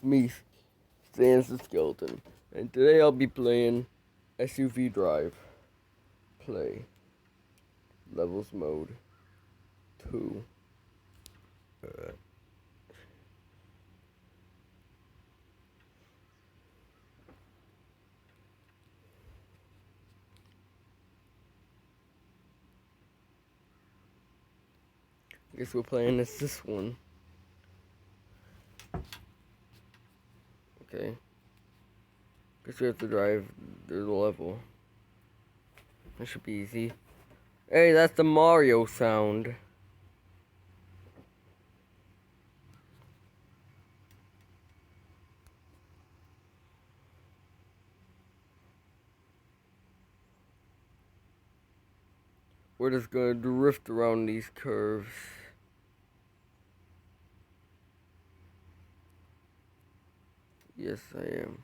me, Sans the Skeleton, and today I'll be playing SUV Drive. Play. Levels mode 2. I guess we're playing as this one. Okay. Guess we have to drive the level. That should be easy. Hey, that's the Mario sound. We're just gonna drift around these curves. Yes, I am.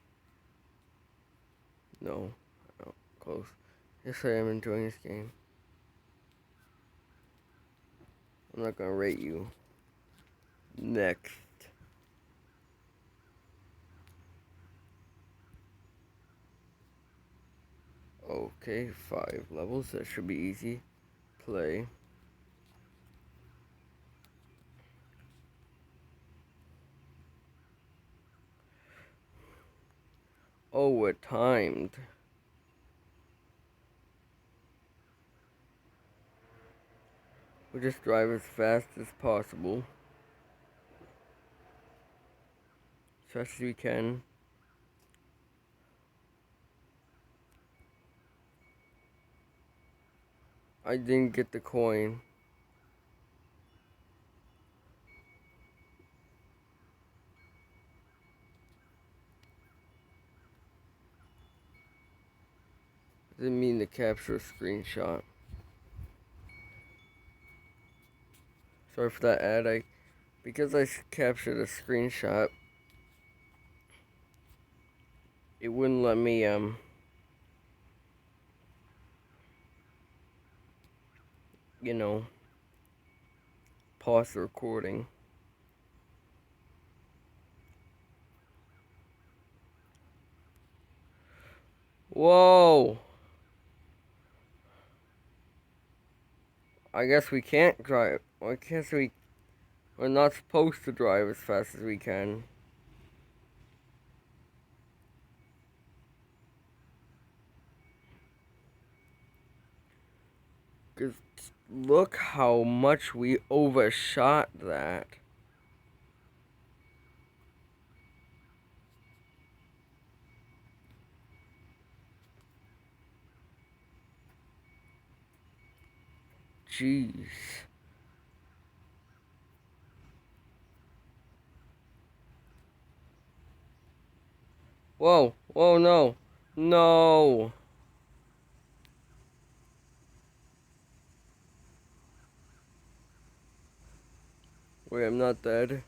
No. Oh, close. Yes, I am enjoying this game. I'm not gonna rate you. Next. Okay, 5 levels. That should be easy. Play. Oh, we're timed. We'll just drive as fast as possible. As fast as we can. I didn't get the coin. Didn't mean to capture a screenshot. Sorry for that ad. Because I captured a screenshot, it wouldn't let me you know, pause the recording. Whoa! I guess we can't drive. I guess we're not supposed to drive as fast as we can. Cause look how much we overshot that. Jeez. Whoa, whoa, no. No. Wait, I'm not dead.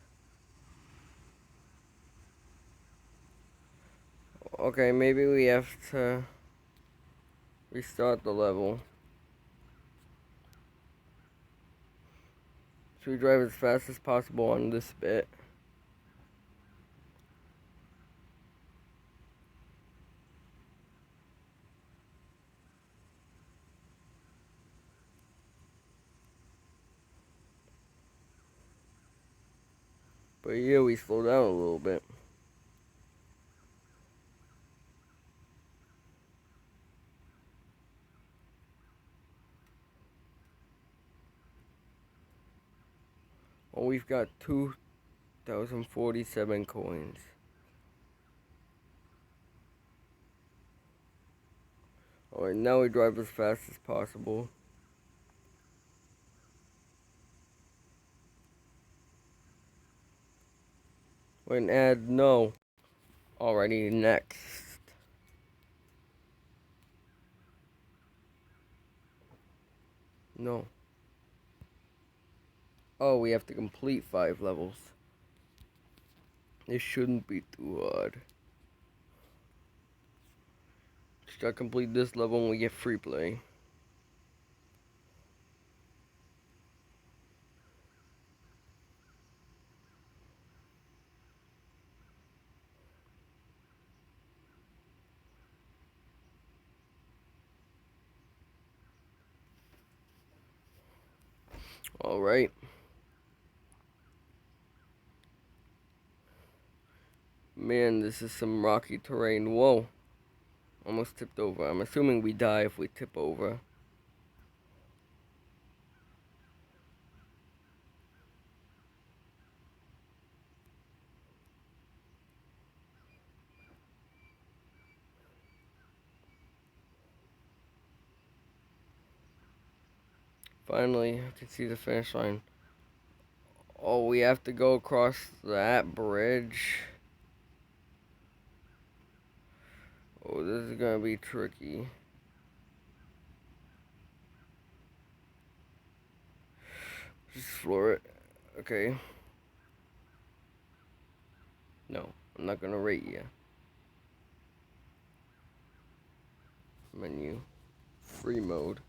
Okay, maybe we have to restart the level. Should we drive as fast as possible on this bit? But yeah, we slow down a little bit. Oh, we've got 2,047 coins. Alright, now we drive as fast as possible. Wait, an ad, no. Alrighty, next. No. Oh, we have to complete 5 levels. This shouldn't be too hard. Just gotta complete this level and we get free play. Alright. Man, this is some rocky terrain. Whoa. Almost tipped over. I'm assuming we die if we tip over. Finally, I can see the finish line. Oh, we have to go across that bridge. Oh, this is gonna be tricky. Just floor it. Okay. No, I'm not gonna rate you. Menu. Free mode.